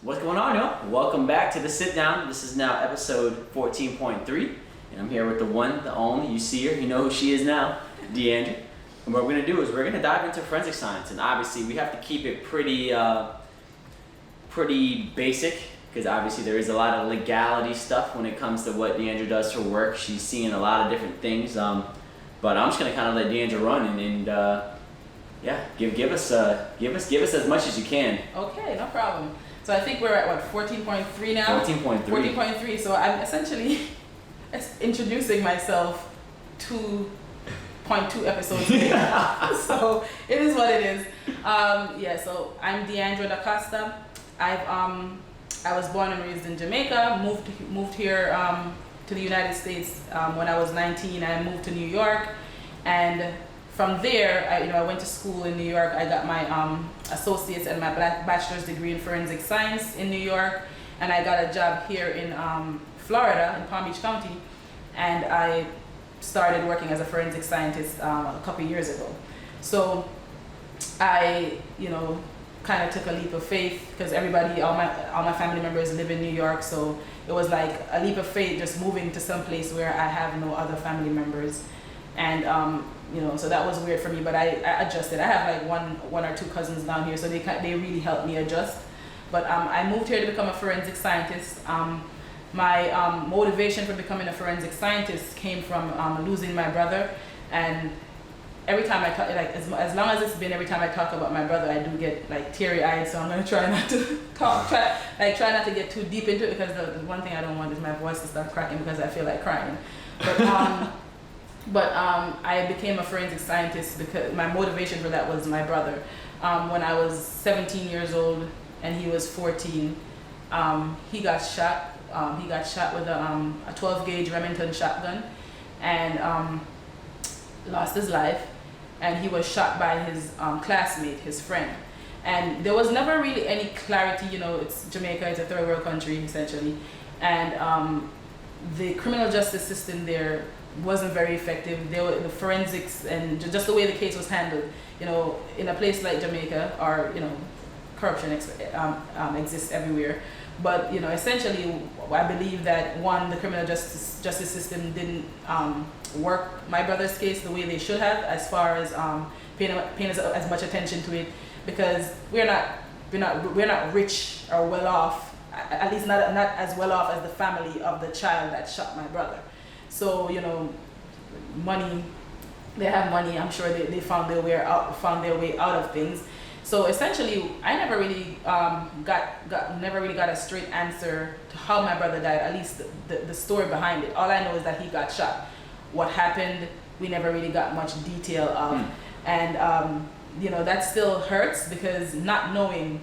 What's going on, y'all? Welcome back to the sit down. This is now episode 14.3, and I'm here with the one, the only. You see her, you know who she is now, Deirdre. And what we're gonna do is we're gonna dive into forensic science, and obviously we have to keep it pretty basic, because obviously there is a lot of legality stuff when it comes to what Deirdre does for work. She's seeing a lot of different things, but I'm just gonna kind of let Deirdre run and give us as much as you can. Okay, no problem. So I think we're at what, 14.3 now? 14.3. 14.3. So I'm essentially introducing myself 2.2 episodes later. So it is what it is. So I'm Deirdre Da Costa. I was born and raised in Jamaica. Moved here to the United States when I was 19. I moved to New York, and from there, I went to school in New York. I got my associate's and my bachelor's degree in forensic science in New York, and I got a job here in Florida, in Palm Beach County, and I started working as a forensic scientist a couple years ago. So I, kind of took a leap of faith, because all my family members live in New York, so it was like a leap of faith just moving to some place where I have no other family members, and so that was weird for me, but I adjusted. I have like one or two cousins down here, so they really helped me adjust. But I moved here to become a forensic scientist. My motivation for becoming a forensic scientist came from losing my brother, and every time I talk, as long as it's been, every time I talk about my brother, I do get like teary eyed. So I'm gonna try not to try not to get too deep into it, because the one thing I don't want is my voice to start cracking because I feel like crying. But I became a forensic scientist because my motivation for that was my brother. When I was 17 years old and he was 14, he got shot. He got shot with a 12 gauge Remington shotgun, and lost his life. And he was shot by his classmate, his friend. And there was never really any clarity. It's Jamaica, it's a third world country essentially, and the criminal justice system there wasn't very effective. The forensics and just the way the case was handled, in a place like Jamaica, or corruption exists everywhere. But essentially, I believe that the criminal justice system didn't work my brother's case the way they should have, as far as paying as much attention to it, because we're not rich or well off, at least not as well off as the family of the child that shot my brother. So money, they have money. I'm sure they found their way out of things. So essentially, I never really got a straight answer to how my brother died. At least the story behind it. All I know is that he got shot. What happened, we never really got much detail of, and that still hurts, because not knowing,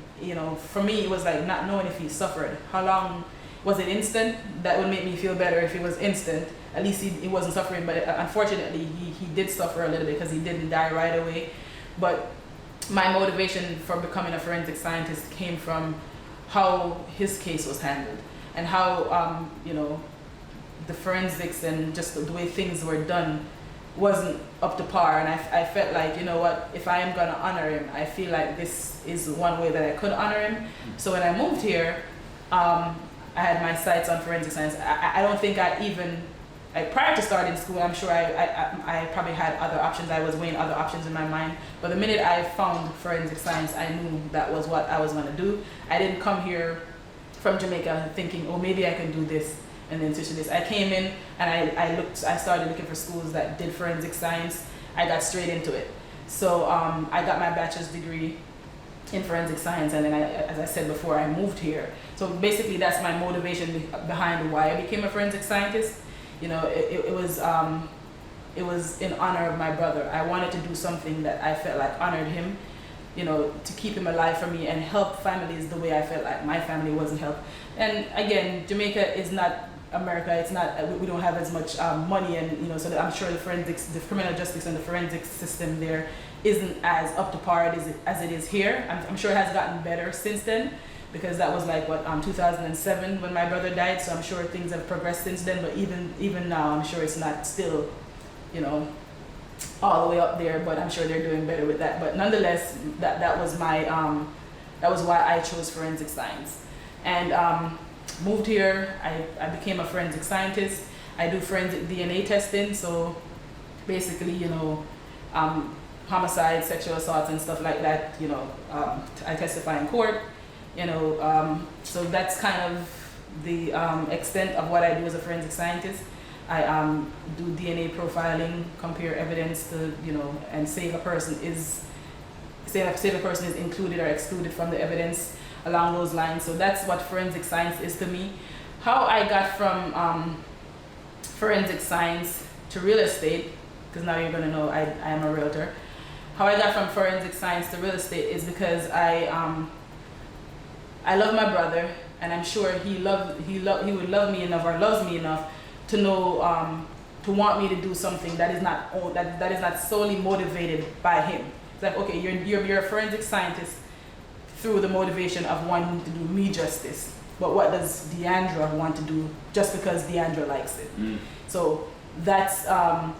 for me it was like not knowing if he suffered. How long was it? Instant? That would make me feel better if it was instant. At least he wasn't suffering, but unfortunately he did suffer a little bit, because he didn't die right away. But my motivation for becoming a forensic scientist came from how his case was handled, and how the forensics and just the way things were done wasn't up to par. And I felt like, if I am gonna honor him, I feel like this is one way that I could honor him. So when I moved here, I had my sights on forensic science. I don't think prior to starting school, I'm sure I probably had other options. I was weighing other options in my mind. But the minute I found forensic science, I knew that was what I was going to do. I didn't come here from Jamaica thinking, oh, maybe I can do this and then switch to this. I came in and I started looking for schools that did forensic science. I got straight into it. So I got my bachelor's degree in forensic science, and then as I said before, I moved here. So basically that's my motivation behind why I became a forensic scientist. It was in honor of my brother. I wanted to do something that I felt like honored him, to keep him alive for me and help families the way I felt like my family wasn't helped. And again, Jamaica is not America. It's not, we don't have as much money, and so I'm sure the criminal justice and the forensics system there isn't as up to par as it is here. I'm sure it has gotten better since then, because that was like 2007 when my brother died. So I'm sure things have progressed since then. But even now, I'm sure it's not still, all the way up there. But I'm sure they're doing better with that. But nonetheless, that was my that was why I chose forensic science. and moved here. I became a forensic scientist. I do forensic DNA testing, so basically, you know, homicide, sexual assaults and stuff like that, you know, I testify in court, you know, so that's kind of the extent of what I do as a forensic scientist. I do DNA profiling, compare evidence to, you know, and say if a person is included or excluded from the evidence along those lines. So that's what forensic science is to me. How I got from forensic science to real estate, because now you're going to know I am a realtor. How I got from forensic science to real estate is because I love my brother, and I'm sure he would love me enough, or loves me enough, to know to want me to do something that is not solely motivated by him. It's like, okay, you're a forensic scientist through the motivation of wanting to do me justice, but what does Deidre want to do just because Deidre likes it? So that's how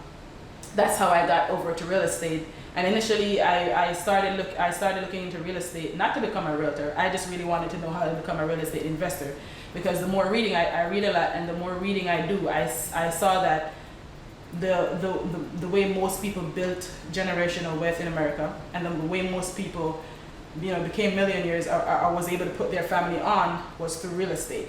I got over to real estate. And initially, I started looking into real estate, not to become a realtor. I just really wanted to know how to become a real estate investor, because the more reading I read a lot, and the more reading I do, I saw that the way most people built generational wealth in America, and the way most people, you know, became millionaires or was able to put their family on, was through real estate.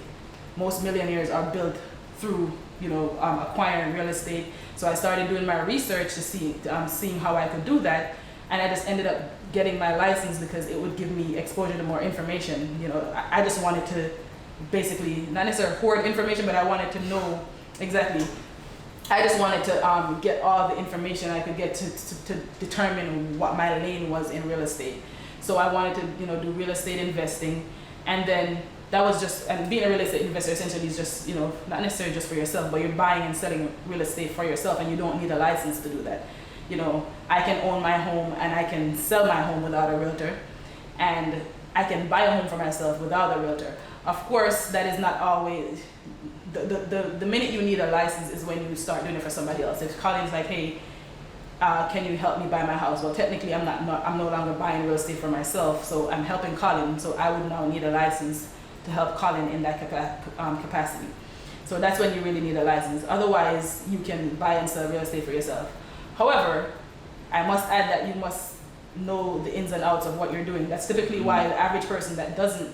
Most millionaires are built through, you know, acquiring real estate. So I started doing my research to seeing how I could do that, and I just ended up getting my license because it would give me exposure to more information. You know, I just wanted to basically, not necessarily hoard information, but I wanted to know exactly. I just wanted to get all the information I could get to determine what my lane was in real estate. So I wanted to, you know, do real estate investing, and then that was just, and being a real estate investor essentially is just, you know, not necessarily just for yourself, but you're buying and selling real estate for yourself, and you don't need a license to do that. You know, I can own my home and I can sell my home without a realtor, and I can buy a home for myself without a realtor. Of course, that is not always, the minute you need a license is when you start doing it for somebody else. If Colin's like, hey, can you help me buy my house? Well, technically I'm no longer buying real estate for myself, so I'm helping Colin, so I would now need a license to help Colin in that capacity. So that's when you really need a license. Otherwise, you can buy and sell real estate for yourself. However, I must add that you must know the ins and outs of what you're doing. That's typically why the average person that doesn't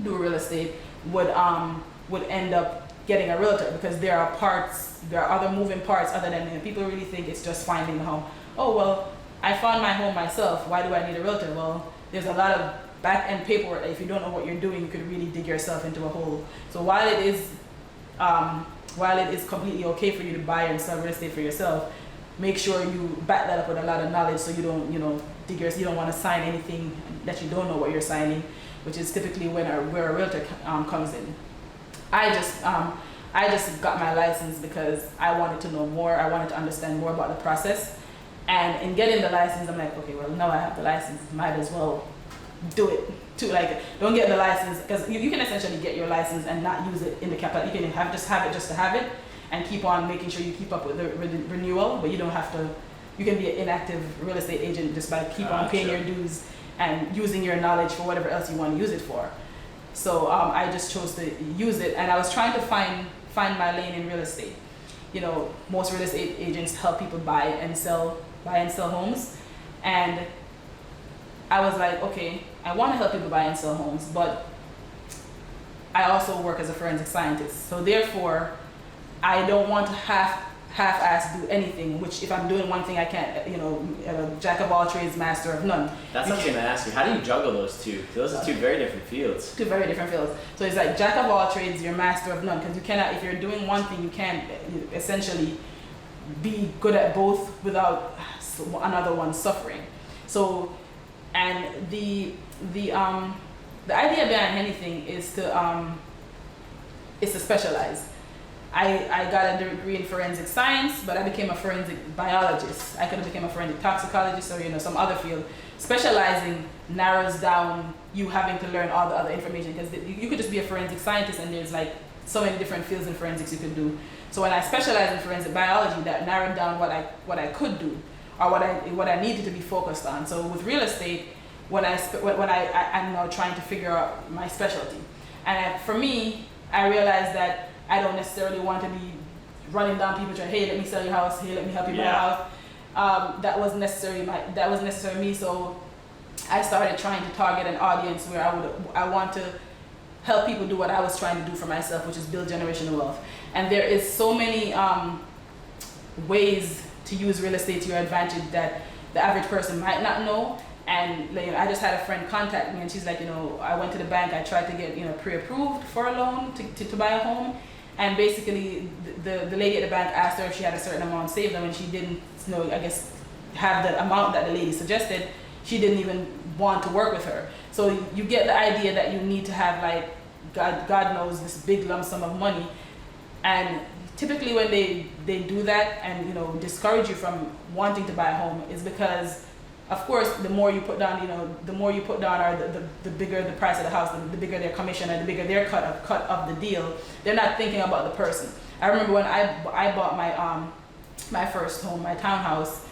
do real estate would end up getting a realtor, because there are other moving parts other than, you know, people really think it's just finding the home. Oh, well, I found my home myself, why do I need a realtor? Well, there's a lot of back-end paperwork that if you don't know what you're doing, you could really dig yourself into a hole. So while it is completely okay for you to buy and sell real estate for yourself, make sure you back that up with a lot of knowledge, so you don't, you know, you don't want to sign anything that you don't know what you're signing, which is typically where a realtor comes in. I just got my license because I wanted to know more. I wanted to understand more about the process, and in getting the license, I'm like, okay, well, now I have the license, might as well do it too. Like, don't get the license, because you can essentially get your license and not use it in the capital. You can have it just to have it, and keep on making sure you keep up with the renewal, but you don't have to. You can be an inactive real estate agent just by keep on paying your dues and using your knowledge for whatever else you want to use it for. So I just chose to use it, and I was trying to find my lane in real estate. You know, most real estate agents help people buy and sell homes, and I was like, okay, I want to help people buy and sell homes, but I also work as a forensic scientist. So therefore, I don't want to half-ass do anything, which if I'm doing one thing, I can't, you know, jack of all trades, master of none. That's what I was going to ask you. How do you juggle those two? Those are two very different fields. Two very different fields. So it's like jack of all trades, you're master of none, because you cannot, if you're doing one thing, you can't essentially be good at both without another one suffering. So, and the idea behind anything is to specialize. I got a degree in forensic science, but I became a forensic biologist. I could have become a forensic toxicologist or, you know, some other field. Specializing narrows down you having to learn all the other information, because you could just be a forensic scientist, and there's like so many different fields in forensics you could do. So when I specialized in forensic biology, that narrowed down what I could do, or what I needed to be focused on. So with real estate, I'm now trying to figure out my specialty. And for me, I realized that I don't necessarily want to be running down people trying, hey, let me sell your house, hey, let me help you buy a house. That wasn't necessarily me. So I started trying to target an audience where I want to help people do what I was trying to do for myself, which is build generational wealth. And there is so many ways to use real estate to your advantage that the average person might not know. And you know, I just had a friend contact me, and she's like, you know, I went to the bank, I tried to get, you know, pre-approved for a loan to buy a home, and basically the lady at the bank asked her if she had a certain amount saved, and when she didn't, you know, I guess have the amount that the lady suggested, she didn't even want to work with her. So you get the idea that you need to have, like, God knows, this big lump sum of money. And typically when they do that and, you know, discourage you from wanting to buy a home, is because, of course, the more you put down, you know, the more you put down, or the bigger the price of the house, the bigger their commission, and the bigger their cut of the deal. They're not thinking about the person. I remember when I bought my first home, my townhouse.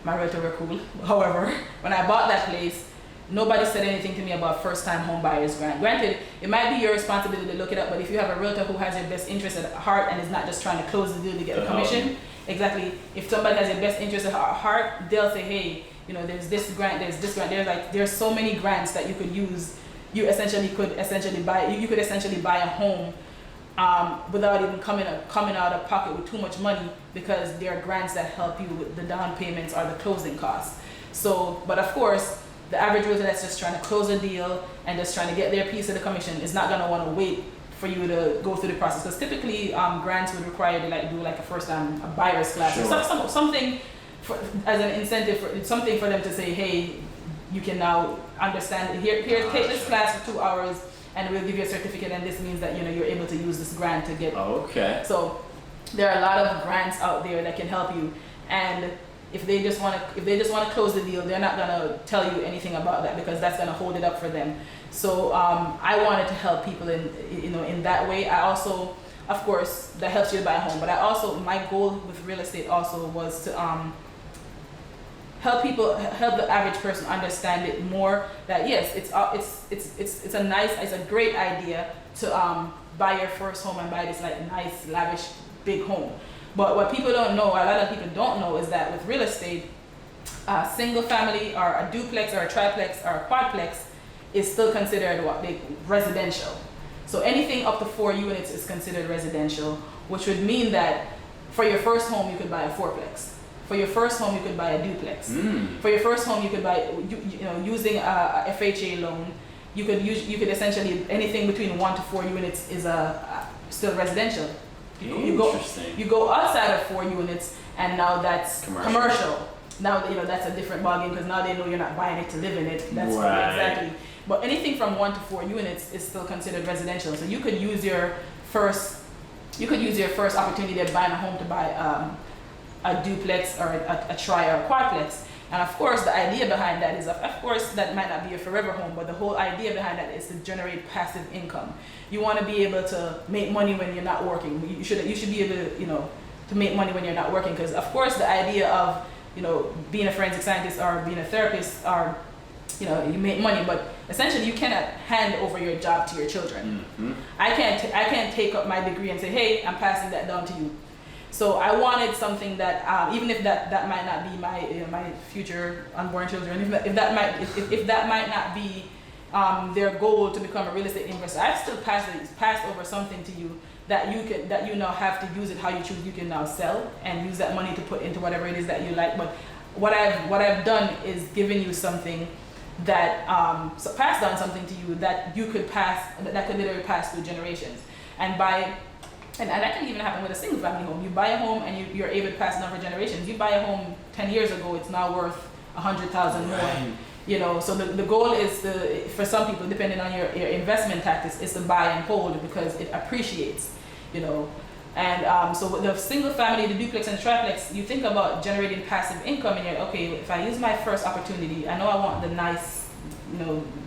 My realtor were cool. However, when I bought that place, nobody said anything to me about first-time home buyers grant. Granted, it might be your responsibility to look it up, but if you have a realtor who has your best interest at heart and is not just trying to close the deal to get the commission, exactly. If somebody has your best interest at heart, they'll say, hey, you know, there's this grant, there's so many grants that you could use. You could essentially buy a home without even coming out of pocket with too much money, because there are grants that help you with the down payments or the closing costs. So, but of course, the average realtor that's just trying to close a deal and just trying to get their piece of the commission is not going to want to wait for you to go through the process, because typically grants would require you to do like a first-time buyer's class, sure, or something as an incentive, something for them to say, hey, you can now understand, here take this class for 2 hours and we'll give you a certificate, and this means that, you know, you're able to use this grant to get. Okay. So there are a lot of grants out there that can help you, and if they just want to close the deal, they're not gonna tell you anything about that, because that's gonna hold it up for them. So I wanted to help people in that way. I also, of course, that helps you to buy a home, but my goal with real estate also was to help the average person understand it more, that yes, it's a great idea to buy your first home and buy this like nice, lavish, big home. But what people don't know, a lot of people don't know, is that with real estate, a single family or a duplex or a triplex or a quadplex is still considered residential. So anything up to 4 units is considered residential, which would mean that for your first home you could buy a fourplex. For your first home you could buy a duplex. For your first home you could buy, using a FHA loan, you could essentially, anything between 1 to 4 units is still residential. You go outside of 4 units, and now that's commercial. Now, that's a different ballgame, because now they know you're not buying it to live in it. That's right. Exactly. But anything from 1 to 4 units is still considered residential. So you could use your first opportunity of buying a home to buy a duplex or a tri or a quadplex. And of course, the idea behind that is, of course, that might not be a forever home, but the whole idea behind that is to generate passive income. You want to be able to make money when you're not working. You should be able to make money when you're not working, because of course the idea of being a forensic scientist or being a therapist, or you make money, but essentially you cannot hand over your job to your children. Mm-hmm. I can't take up my degree and say, hey, I'm passing that down to you. So I wanted something that, even if that might not be my future unborn children, if that might not be their goal to become a real estate investor, I've still passed over something to you that you now have to use it how you choose. You can now sell and use that money to put into whatever it is that you like. But what I've done is given you something that so pass down something to you that you could that could literally pass through generations. And that can even happen with a single family home. You buy a home and you're able to pass it on for generations. You buy a home 10 years ago, it's now worth $100,000 more. So the goal is for some people, depending on your investment tactics, is to buy and hold because it appreciates, And so with the single family, the duplex and triplex, you think about generating passive income, and you're okay. If I use my first opportunity, I know I want the nice,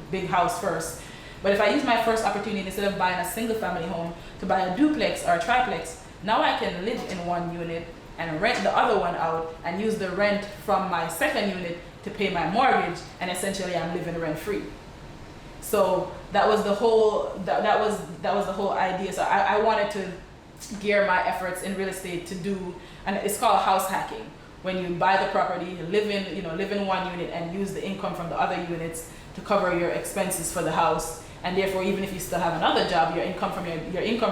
big house first. But if I use my first opportunity, instead of buying a single family home, to buy a duplex or a triplex, now I can live in one unit and rent the other one out and use the rent from my second unit to pay my mortgage, and essentially I'm living rent free. So that was the whole that was the whole idea. So I wanted to gear my efforts in real estate to do, and it's called house hacking. When you buy the property, live in one unit and use the income from the other units to cover your expenses for the house. And therefore, even if you still have another job, your income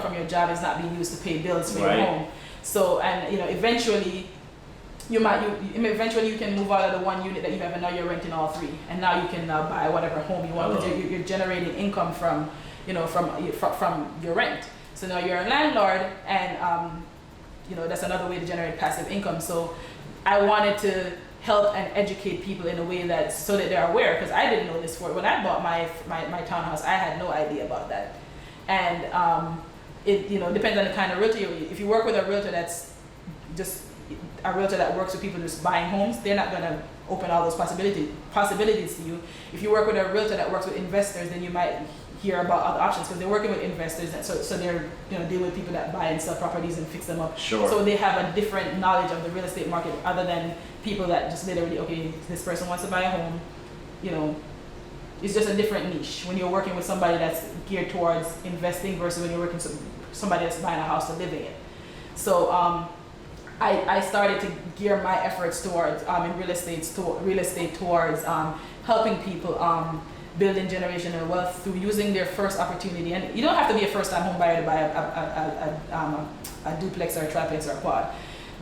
from your job is not being used to pay bills for your home. So, and eventually you can move out of the one unit that you have, and now you're renting all three, and now you can buy whatever home you want, because you're generating income from your rent. So now you're a landlord, and that's another way to generate passive income. So I wanted to help and educate people in a way that so that they're aware, because I didn't know this when I bought my townhouse. I had no idea about that. And it depends on the kind of realtor if you work with a realtor that's just a realtor that works with people just buying homes, they're not going to open all those possibilities to you. If you work with a realtor that works with investors, then you might hear about other options, because they're working with investors, and so they're dealing with people that buy and sell properties and fix them up. Sure. So they have a different knowledge of the real estate market, other than people that just literally, okay, this person wants to buy a home. It's just a different niche when you're working with somebody that's geared towards investing versus when you're working with somebody that's buying a house to live in it. So I started to gear my efforts towards in real estate towards helping people building generational wealth through using their first opportunity. And you don't have to be a first-time home buyer to buy a duplex or a triplex or a quad.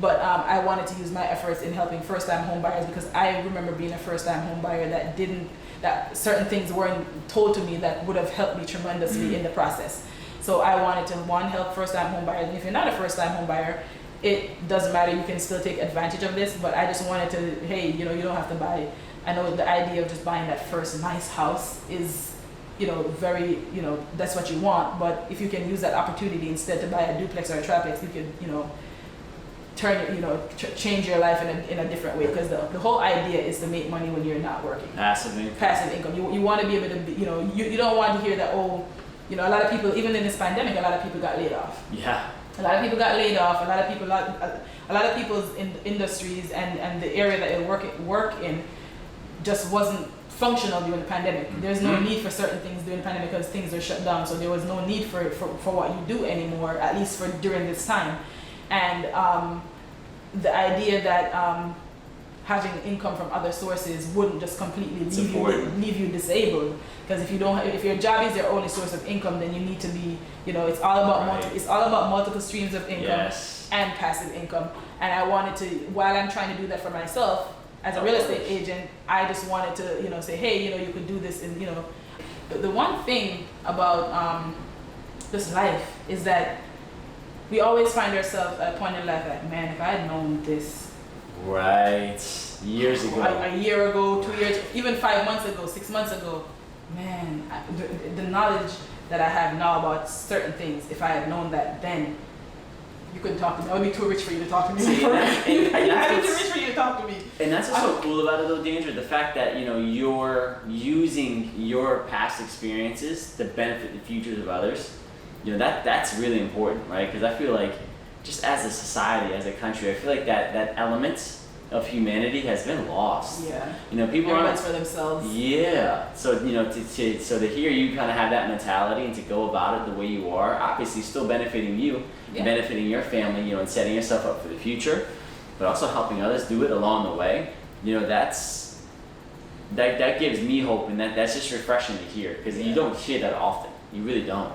But I wanted to use my efforts in helping first-time home buyers, because I remember being a first-time home buyer that certain things weren't told to me that would have helped me tremendously in the process. So I wanted to, help first-time home buyers. And if you're not a first-time home buyer, it doesn't matter, you can still take advantage of this. But I just wanted to, hey, you don't have to buy. I know the idea of just buying that first nice house is, very, that's what you want. But if you can use that opportunity instead to buy a duplex or a triplex, you could, change your life in a different way. Because the whole idea is to make money when you're not working. Passive income. You want to be able to, you don't want to hear that, a lot of people, even in this pandemic, a lot of people got laid off. Yeah. A lot of people got laid off. A lot of people's industries and the area that they work in just wasn't functional during the pandemic. There's no need for certain things during the pandemic because things are shut down. So there was no need for what you do anymore, at least for during this time. And the idea that having income from other sources wouldn't just completely leave you disabled. Because if your job is your only source of income, then you need to be, it's all about multiple streams of income and passive income. And I wanted to, while I'm trying to do that for myself as a real estate agent, I just wanted to, say, hey, you could do this, and the one thing about this life is that we always find ourselves at a point in life like, man, if I had known this. Right. Years ago. A year ago, 2 years, even 5 months ago, 6 months ago, man, the knowledge that I have now about certain things, if I had known that then, you couldn't talk to me. I would be too rich for you to talk to me. I'd be too rich for you to talk to me. And that's what's so cool about it though, Deirdre, the fact that, you're using your past experiences to benefit the futures of others. That's really important, right? Because I feel like just as a society, as a country, I feel like that element of humanity has been lost. Yeah. People are for themselves. Yeah. So to hear you kind of have that mentality and to go about it the way you are, obviously still benefiting you, benefiting your family, and setting yourself up for the future, but also helping others do it along the way. That gives me hope, and that's just refreshing to hear, because you don't hear that often. You really don't.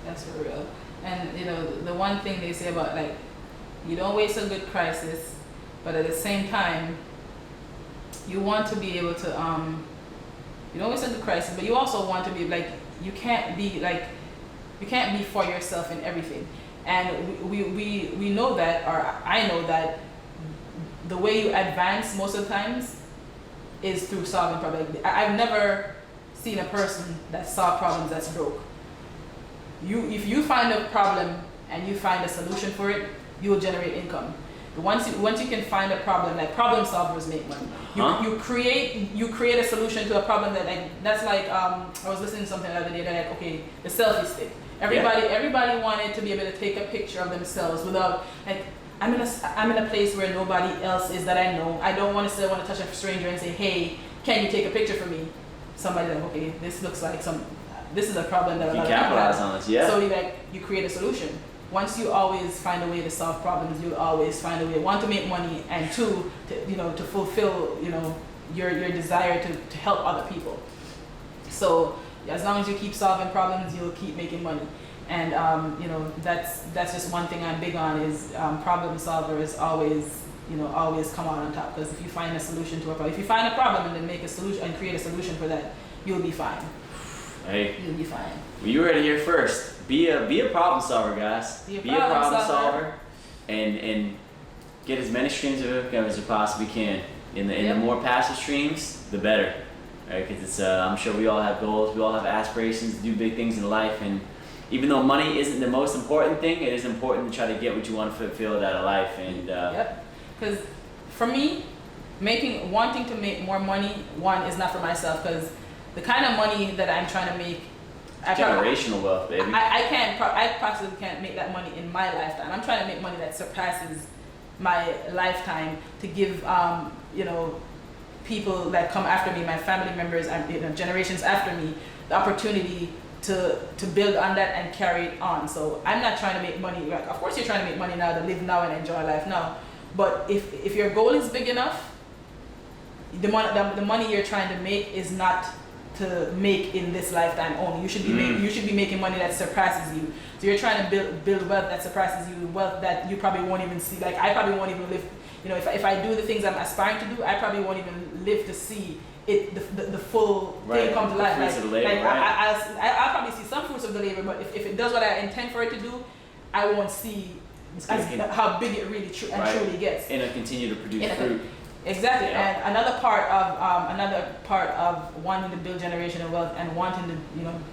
That's for real. And the one thing they say about, like, you don't waste a good crisis, but at the same time, you want to be able to you don't waste a good crisis, but you also want to be like, you can't be for yourself in everything. And we know that, or I know that the way you advance most of the times is through solving problems. I've never seen a person that solved problems that's broke. If you find a problem and you find a solution for it, you will generate income. But once you can find a problem, like problem solvers make money. You create a solution to a problem that's like I was listening to something the other day that, like, okay, the selfie stick. Everybody wanted to be able to take a picture of themselves without, like, I'm in a place where nobody else is that I know. I don't want to touch a stranger and say, hey, can you take a picture for me? somebody like, okay, this looks like this is a problem that a You lot of people capitalize have. on this, yeah. So you create a solution. Once you always find a way to solve problems, you always find a way, one, to make money, and two, to fulfill, your desire to help other people. So as long as you keep solving problems, you'll keep making money. And that's just one thing I'm big on is problem solvers always come out on top, because if you find a solution to a problem, if you find a problem and then make a solution and create a solution for that, you'll be fine. Hey, You'll be fine. well, you heard it here first. Be a problem solver, guys. Be a problem solver. and get as many streams of income as you possibly can. In the more passive streams, the better. Right? Because it's I'm sure we all have goals, we all have aspirations to do big things in life, and even though money isn't the most important thing, it is important to try to get what you want to fulfill out of life. And Yep. Because for me, wanting to make more money, one, is not for myself, because the kind of money that I'm trying to make, generational wealth, baby. I possibly can't make that money in my lifetime. I'm trying to make money that surpasses my lifetime to give people that come after me, my family members, and generations after me, the opportunity to build on that and carry it on. So I'm not trying to make money. Like, of course, you're trying to make money now, to live now and enjoy life now. But if your goal is big enough, the money you're trying to make is not to make in this lifetime only. You should be making money that surpasses you. So you're trying to build wealth that surpasses you, wealth that you probably won't even see. Like, I probably won't even live. If I do the things I'm aspiring to do, I probably won't even live to see it, the full thing come to life. I'll probably see some fruits of the labor, but if it does what I intend for it to do, I won't see how big it really truly gets. And it'll continue to produce fruit. Exactly. Yeah. And another part of wanting to build generational wealth and wanting to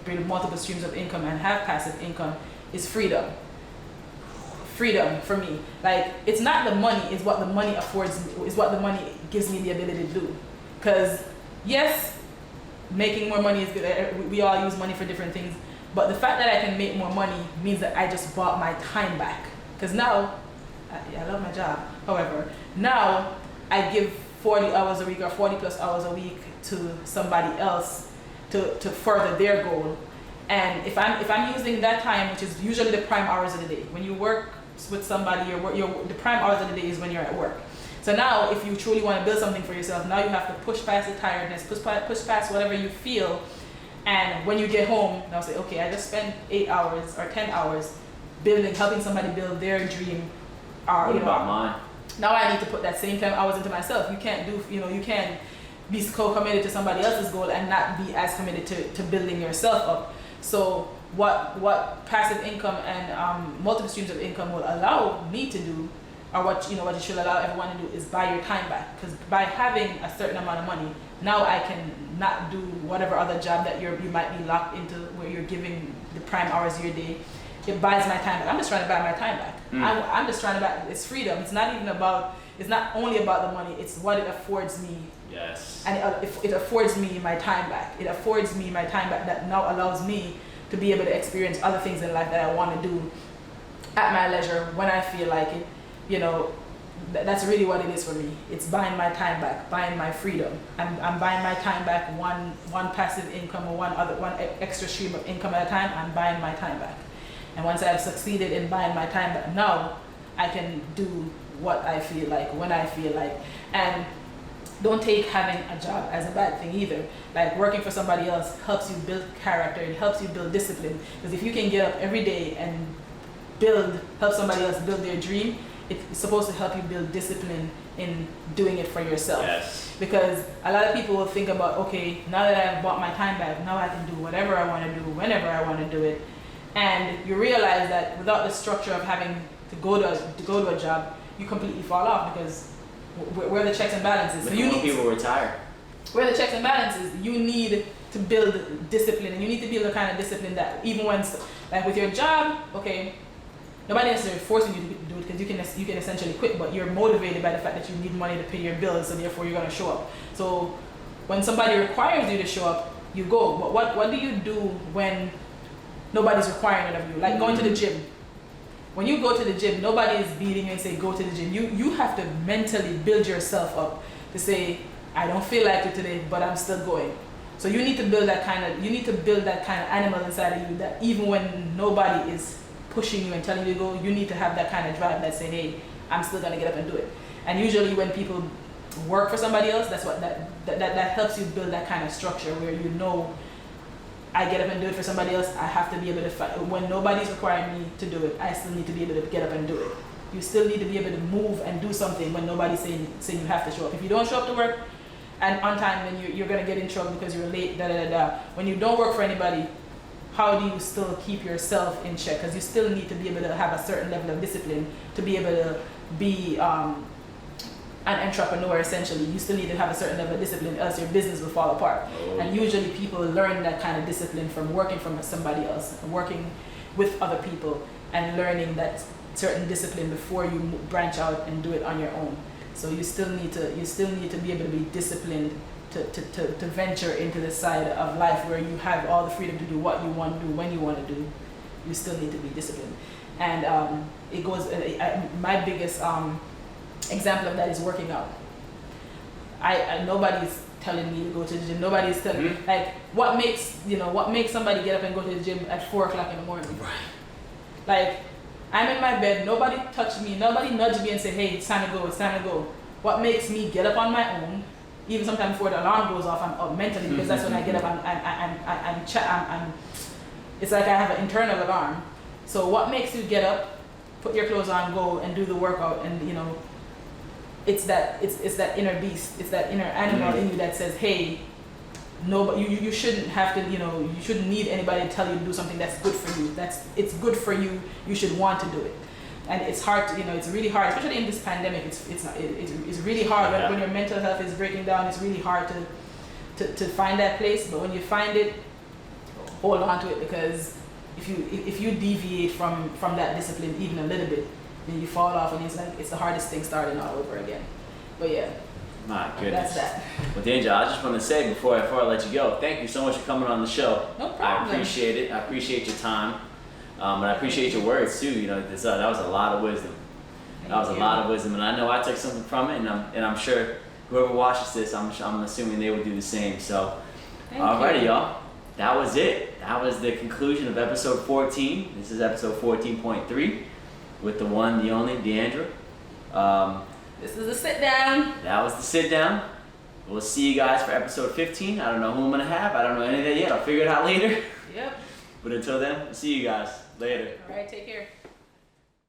build multiple streams of income and have passive income is freedom. Freedom for me, like, it's not the money, it's what the money affords me, is what the money gives me the ability to do. Because yes, making more money is good. We all use money for different things, but the fact that I can make more money means that I just bought my time back. Because now, I love my job. However, now I give 40 hours a week or 40 plus hours a week to somebody else to further their goal. And if I'm using that time, which is usually the prime hours of the day, when you work with somebody, the prime hours of the day is when you're at work. So now, if you truly want to build something for yourself, now you have to push past the tiredness, push past whatever you feel, and when you get home, now say, okay, I just spent 8 hours or 10 hours helping somebody build their dream. What about mine? Now I need to put that same 10 hours into myself. You can't you can't be co-committed to somebody else's goal and not be as committed to building yourself up. So what passive income and multiple streams of income will allow me to do, or what you should allow everyone to do, is buy your time back. Because by having a certain amount of money, now I can not do whatever other job that you might be locked into, where you're giving the prime hours of your day. It buys my time back. I'm just trying to buy my time back. I'm just trying to buy. It's freedom. It's not only about the money. It's what it affords me. Yes. And it affords me my time back. It affords me my time back that now allows me to be able to experience other things in life that I want to do at my leisure when I feel like it. That's really what it is for me. It's buying my time back, buying my freedom. I'm buying my time back, one passive income or one extra stream of income at a time. I'm buying my time back. And once I've succeeded in buying my time back, now I can do what I feel like, when I feel like. And don't take having a job as a bad thing either. Like, working for somebody else helps you build character, it helps you build discipline. Because if you can get up every day and help somebody else build their dream, it's supposed to help you build discipline in doing it for yourself. Yes. Because a lot of people will think about, okay, now that I've bought my time back, now I can do whatever I want to do, whenever I want to do it. And you realize that without the structure of having to go to a job, you completely fall off, because where are the checks and balances? So people retire. Where are the checks and balances? You need to build discipline, and you need to build the kind of discipline that even when, like with your job, okay, nobody necessarily forcing you to do it, because you can essentially quit, but you're motivated by the fact that you need money to pay your bills, so therefore you're going to show up. So when somebody requires you to show up, you go. But what do you do when nobody's requiring it of you? Like going to the gym. When you go to the gym, nobody is beating you and say go to the gym. You have to mentally build yourself up to say, I don't feel like it today, but I'm still going. So you need to build that kind of animal inside of you, that even when nobody is pushing you and telling you to go, you need to have that kind of drive that say, hey, I'm still gonna get up and do it. And usually when people work for somebody else, that's what that helps you build that kind of structure where you know, I get up and do it for somebody else. I have to be able to fight. When nobody's requiring me to do it, I still need to be able to get up and do it. You still need to be able to move and do something when nobody's saying you have to show up. If you don't show up to work and on time, then you're gonna get in trouble because you're late. When you don't work for anybody, how do you still keep yourself in check? Because you still need to be able to have a certain level of discipline to be able to be an entrepreneur. Essentially, you still need to have a certain level of discipline, else your business will fall apart. And usually people learn that kind of discipline from working for somebody else, working with other people, and learning that certain discipline before you branch out and do it on your own. So you still need to be able to be disciplined to venture into the side of life where you have all the freedom to do what you want to do when you want to do. You still need to be disciplined. And it goes. My biggest example of that is working out. Nobody's telling me to go to the gym. Nobody's telling me, like, what makes somebody get up and go to the gym at 4 o'clock in the morning? Right. Like, I'm in my bed, nobody touched me, nobody nudged me and said, hey, it's time to go, it's time to go. What makes me get up on my own, even sometimes before the alarm goes off, I'm up mentally, because that's when I get up, I'm it's like I have an internal alarm. So what makes you get up, put your clothes on, go and do the workout, and it's that inner beast, it's that inner animal in you that says, hey, no, you shouldn't have to, you shouldn't need anybody to tell you to do something that's good for you. It's good for you. You should want to do it. And it's hard to, it's really hard, especially in this pandemic. It's really hard when your mental health is breaking down. It's really hard to find that place. But when you find it, hold on to it, because if you deviate from that discipline even a little bit, then you fall off, and it's the hardest thing starting all over again. But yeah. My goodness. That's that. Well, Deidre, I just want to say before I let you go, thank you so much for coming on the show. No problem. I appreciate it. I appreciate your time, and I appreciate your words too. That was a lot of wisdom. That was a lot of wisdom, and I know I took something from it, and I'm sure whoever watches this, I'm assuming they will do the same. So, alrighty, y'all. That was it. That was the conclusion of episode 14. This is episode 14.3 with the one, the only, Deidre. This is a sit down. That was the sit down. We'll see you guys for episode 15. I don't know who I'm gonna have. I don't know any of that yet. I'll figure it out later. Yep. But until then, we'll see you guys later. All right, take care.